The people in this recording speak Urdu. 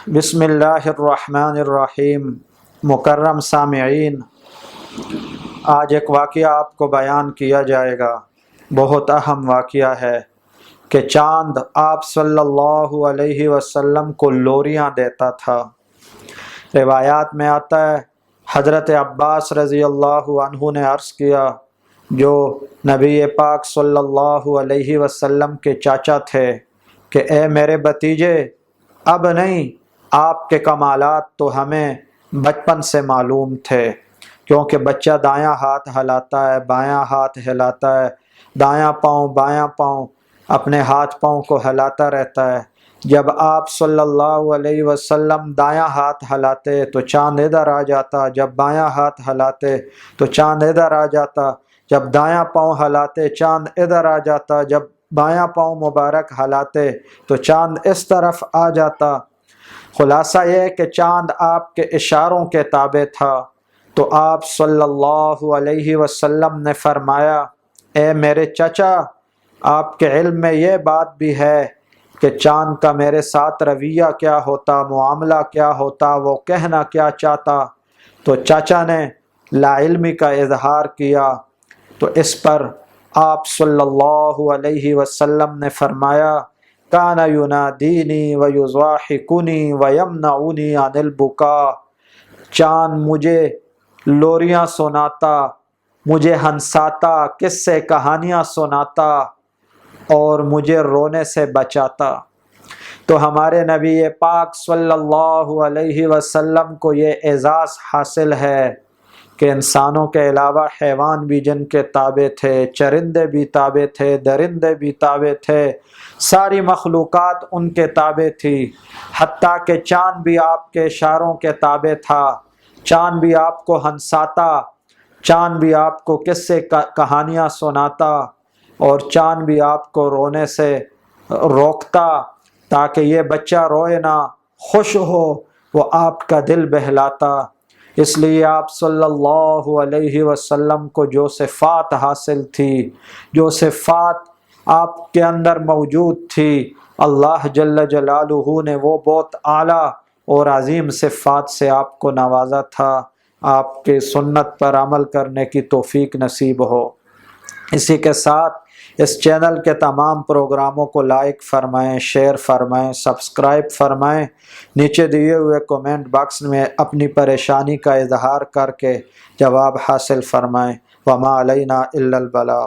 بسم اللہ الرحمن الرحیم۔ مکرم سامعین، آج ایک واقعہ آپ کو بیان کیا جائے گا، بہت اہم واقعہ ہے کہ چاند آپ صلی اللہ علیہ وسلم کو لوریاں دیتا تھا۔ روایات میں آتا ہے حضرت عباس رضی اللہ عنہ نے عرض کیا، جو نبی پاک صلی اللہ علیہ وسلم کے چاچا تھے، کہ اے میرے بھتیجے، اب نہیں، آپ کے کمالات تو ہمیں بچپن سے معلوم تھے، کیونکہ بچہ دایاں ہاتھ ہلاتا ہے، بایاں ہاتھ ہلاتا ہے، دایاں پاؤں بایاں پاؤں اپنے ہاتھ پاؤں کو ہلاتا رہتا ہے۔ جب آپ صلی اللہ علیہ وسلم دایاں ہاتھ ہلاتے تو چاند ادھر آ جاتا، جب بایاں ہاتھ ہلاتے تو چاند ادھر آ جاتا، جب دایاں پاؤں ہلاتے چاند ادھر آ جاتا، جب بایاں پاؤں مبارک ہلاتے تو چاند اس طرف آ جاتا۔ خلاصہ یہ کہ چاند آپ کے اشاروں کے تابع تھا۔ تو آپ صلی اللہ علیہ وسلم نے فرمایا، اے میرے چچا، آپ کے علم میں یہ بات بھی ہے کہ چاند کا میرے ساتھ رویہ کیا ہوتا، معاملہ کیا ہوتا، وہ کہنا کیا چاہتا؟ تو چاچا نے لا علمی کا اظہار کیا۔ تو اس پر آپ صلی اللہ علیہ وسلم نے فرمایا، کان ینادینی ویضاحکنی ویمنعنی عن البکاء، چاند مجھے لوریاں سناتا، مجھے ہنساتا، قصے کہانیاں سناتا اور مجھے رونے سے بچاتا۔ تو ہمارے نبی پاک صلی اللہ علیہ وسلم کو یہ اعزاز حاصل ہے کہ انسانوں کے علاوہ حیوان بھی جن کے تابع تھے، چرندے بھی تابع تھے، درندے بھی تابع تھے، ساری مخلوقات ان کے تابع تھی، حتیٰ کہ چاند بھی آپ کے اشاروں کے تابع تھا۔ چاند بھی آپ کو ہنساتا، چاند بھی آپ کو قصے کہانیاں سناتا، اور چاند بھی آپ کو رونے سے روکتا، تاکہ یہ بچہ روئے نہ، خوش ہو، وہ آپ کا دل بہلاتا۔ اس لیے آپ صلی اللہ علیہ وسلم کو جو صفات حاصل تھی، جو صفات آپ کے اندر موجود تھی، اللہ جل جلالہ نے وہ بہت اعلیٰ اور عظیم صفات سے آپ کو نوازا تھا۔ آپ کے سنت پر عمل کرنے کی توفیق نصیب ہو۔ اسی کے ساتھ اس چینل کے تمام پروگراموں کو لائک فرمائیں، شیئر فرمائیں، سبسکرائب فرمائیں، نیچے دیے ہوئے کومنٹ باکس میں اپنی پریشانی کا اظہار کر کے جواب حاصل فرمائیں۔ وما علینا الا البلاغ۔